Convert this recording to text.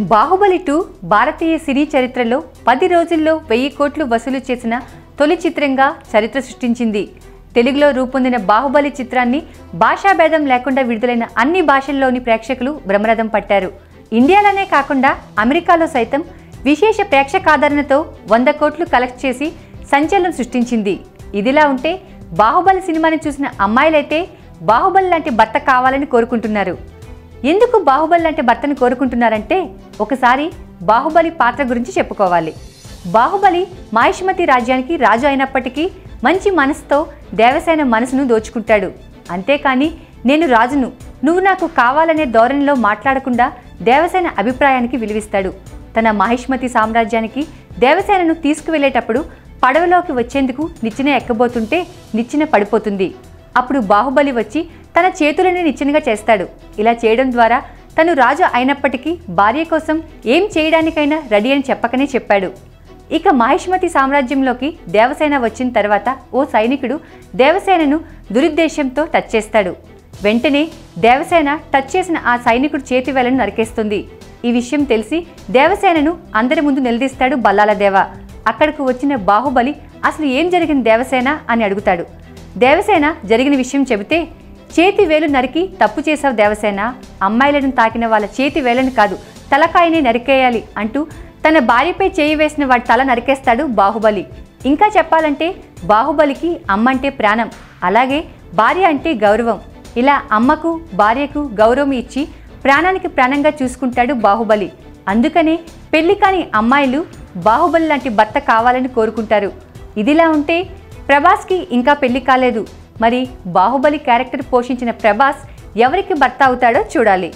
బాహుబలి 2 భారతీయ సినీ చరిత్రలో 10 రోజుల్లో 1000 కోట్లు వసూలు చేసిన తొలి చిత్రంగా చరిత్ర సృష్టించింది. తెలుగులో రూపొందిన బాహుబలి చిత్రాన్ని భాషాభేదం లేకుండా విడుదలైన అన్ని భాషల్లోని ప్రేక్షకులు బ్రహ్మరథం పట్టారు. ఇండియాలోనే కాకుండా అమెరికాలో సైతం విశేష ప్రేక్షకాదరణతో 100 కోట్లు కలెక్ట్ చేసి సంచలనం సృష్టించింది. ఇదిలా ఉంటే బాహుబలి సినిమాని చూసిన అమ్మాయిలైతే బాహుబలి లాంటి భర్త కావాలని కోరుకుంటున్నారు. ఎందుకు బాహుబలి లాంటి భర్తను కోరుకుంటున్నారంటే ఒకసారి బాహుబలి పాత్ర గురించి చెప్పుకోవాలి. బాహుబలి మహిష్మతి రాజ్యానికి రాజు అయినప్పటికీ మంచి మనసుతో దేవసేన మనసును దోచుకుంటాడు. అంతేకాని నేను రాజును, నువ్వు నాకు కావాలనే ధోరణిలో మాట్లాడకుండా దేవసేన అభిప్రాయానికి విలువిస్తాడు. తన మహిష్మతి సామ్రాజ్యానికి దేవసేనను తీసుకువెళ్లేటప్పుడు పడవలోకి వచ్చేందుకు నిచ్చెన ఎక్కబోతుంటే నిచ్చెన పడిపోతుంది. అప్పుడు బాహుబలి వచ్చి తన చేతులని నిచ్చెనగా చేస్తాడు. ఇలా చేయడం ద్వారా తను రాజు అయినప్పటికీ భార్య కోసం ఏం చేయడానికైనా రెడీ అని చెప్పకనే చెప్పాడు. ఇక మహిష్మతి సామ్రాజ్యంలోకి దేవసేన వచ్చిన తర్వాత ఓ సైనికుడు దేవసేనను దురుద్దేశంతో టచ్ చేస్తాడు. వెంటనే దేవసేన టచ్ చేసిన ఆ సైనికుడు చేతి వేలను నరికేస్తుంది. ఈ విషయం తెలిసి దేవసేనను అందరి ముందు నిలదీస్తాడు బల్లాల దేవ. అక్కడకు వచ్చిన బాహుబలి అసలు ఏం జరిగింది దేవసేన అని అడుగుతాడు. దేవసేన జరిగిన విషయం చెబితే, చేతి వేలు నరికి తప్పు చేశావు దేవసేన, అమ్మాయిలను తాకిన వాళ్ళ చేతి వేలను కాదు తలకాయని నరికేయాలి అంటూ తన భార్యపై చేయి వేసిన వాడి తల నరికేస్తాడు బాహుబలి. ఇంకా చెప్పాలంటే బాహుబలికి అమ్మ అంటే ప్రాణం, అలాగే భార్య అంటే గౌరవం. ఇలా అమ్మకు భార్యకు గౌరవం ఇచ్చి ప్రాణానికి ప్రాణంగా చూసుకుంటాడు బాహుబలి. అందుకనే పెళ్లి కాని అమ్మాయిలు బాహుబలి లాంటి భర్త కావాలని కోరుకుంటారు. ఇదిలా ఉంటే ప్రభాస్కి ఇంకా పెళ్లి కాలేదు. మరి బాహుబలి క్యారెక్టర్ పోషించిన ప్రభాస్ ఎవరికి భర్త అవుతాడో చూడాలి.